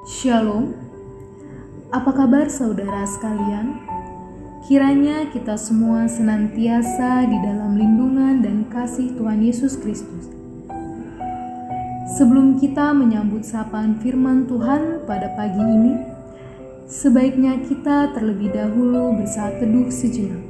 Shalom, apa kabar saudara sekalian? Kiranya kita semua senantiasa di dalam lindungan dan kasih Tuhan Yesus Kristus. Sebelum kita menyambut sapaan firman Tuhan pada pagi ini, sebaiknya kita terlebih dahulu bersaat teduh sejenak.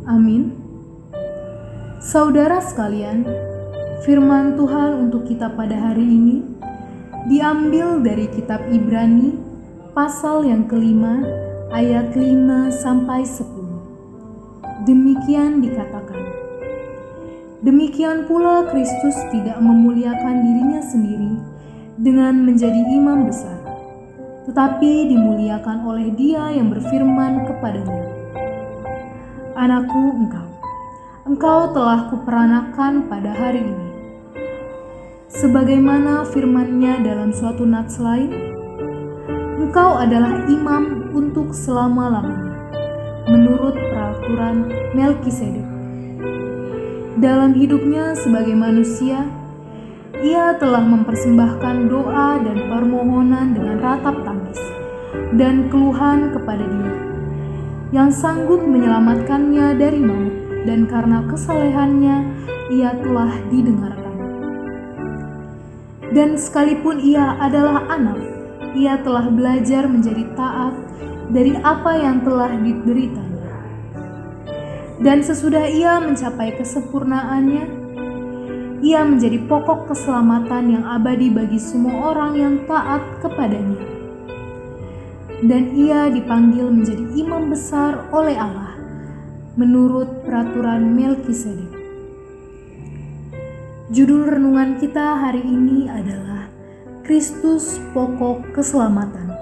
Amin. Saudara sekalian, firman Tuhan untuk kita pada hari ini diambil dari kitab Ibrani pasal yang kelima ayat 5-10. Demikian dikatakan, demikian pula Kristus tidak memuliakan dirinya sendiri dengan menjadi imam besar, tetapi dimuliakan oleh Dia yang berfirman kepadanya, Anakku, engkau telah kuperanakan pada hari ini. Sebagaimana firman-Nya dalam suatu nats lain, engkau adalah imam untuk selama-lamanya, menurut peraturan Melkisedek. Dalam hidupnya sebagai manusia, Ia telah mempersembahkan doa dan permohonan dengan ratap tangis dan keluhan kepada Dia, yang sanggup menyelamatkannya dari maut, dan karena kesalehannya ia telah didengarkan. Dan sekalipun ia adalah anak, ia telah belajar menjadi taat dari apa yang telah dideritanya. Dan sesudah ia mencapai kesempurnaannya, ia menjadi pokok keselamatan yang abadi bagi semua orang yang taat kepadanya. Dan ia dipanggil menjadi imam besar oleh Allah menurut peraturan Melkisedek. Judul renungan kita hari ini adalah Kristus Pokok Keselamatan.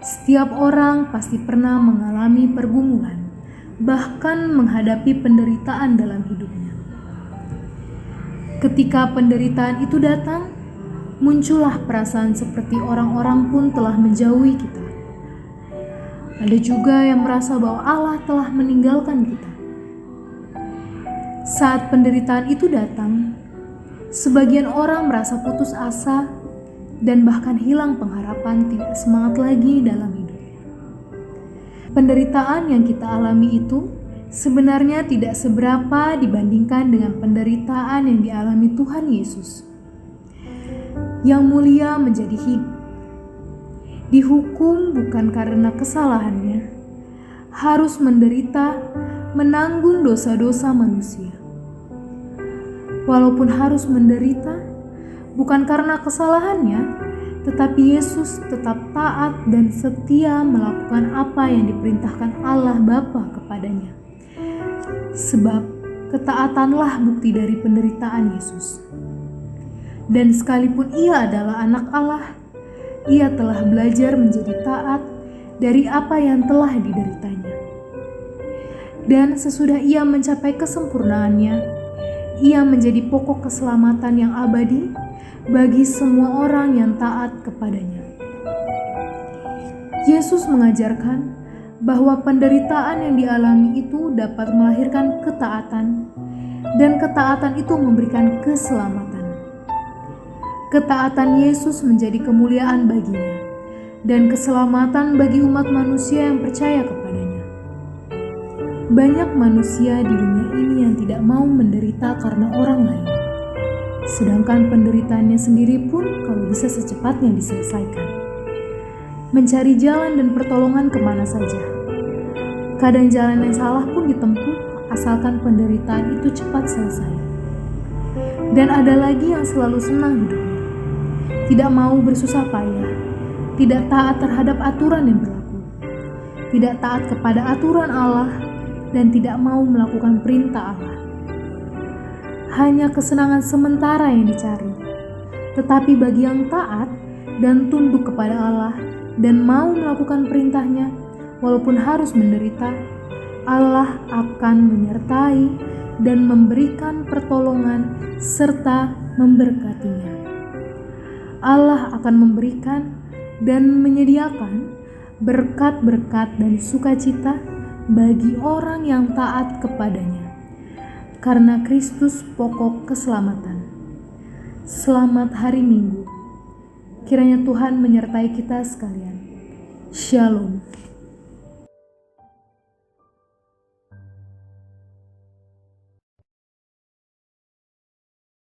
Setiap orang pasti pernah mengalami pergumulan, bahkan menghadapi penderitaan dalam hidupnya. Ketika penderitaan itu datang, muncullah perasaan seperti orang-orang pun telah menjauhi kita. Ada juga yang merasa bahwa Allah telah meninggalkan kita. Saat penderitaan itu datang, sebagian orang merasa putus asa dan bahkan hilang pengharapan, tidak semangat lagi dalam hidupnya. Penderitaan yang kita alami itu sebenarnya tidak seberapa dibandingkan dengan penderitaan yang dialami Tuhan Yesus, yang mulia menjadi hidup. Dihukum bukan karena kesalahannya, harus menderita menanggung dosa-dosa manusia. Walaupun harus menderita bukan karena kesalahannya, tetapi Yesus tetap taat dan setia melakukan apa yang diperintahkan Allah Bapa kepadanya. Sebab ketaatanlah bukti dari penderitaan Yesus. Dan sekalipun ia adalah anak Allah, ia telah belajar menjadi taat dari apa yang telah dideritanya. Dan sesudah ia mencapai kesempurnaannya, ia menjadi pokok keselamatan yang abadi bagi semua orang yang taat kepadanya. Yesus mengajarkan bahwa penderitaan yang dialami itu dapat melahirkan ketaatan, dan ketaatan itu memberikan keselamatan. Ketaatan Yesus menjadi kemuliaan baginya dan keselamatan bagi umat manusia yang percaya kepadanya. Banyak manusia di dunia ini yang tidak mau menderita karena orang lain, sedangkan penderitaannya sendiri pun kalau bisa secepatnya diselesaikan. Mencari jalan dan pertolongan kemana saja. Kadang jalan yang salah pun ditempuh asalkan penderitaan itu cepat selesai. Dan ada lagi yang selalu senang hidupnya, tidak mau bersusah payah, tidak taat terhadap aturan yang berlaku, tidak taat kepada aturan Allah, dan tidak mau melakukan perintah Allah. Hanya kesenangan sementara yang dicari. Tetapi bagi yang taat dan tunduk kepada Allah dan mau melakukan perintahnya, walaupun harus menderita, Allah akan menyertai dan memberikan pertolongan serta memberkatinya. Allah akan memberikan dan menyediakan berkat-berkat dan sukacita bagi orang yang taat kepadanya. Karena Kristus pokok keselamatan. Selamat hari Minggu. Kiranya Tuhan menyertai kita sekalian. Shalom.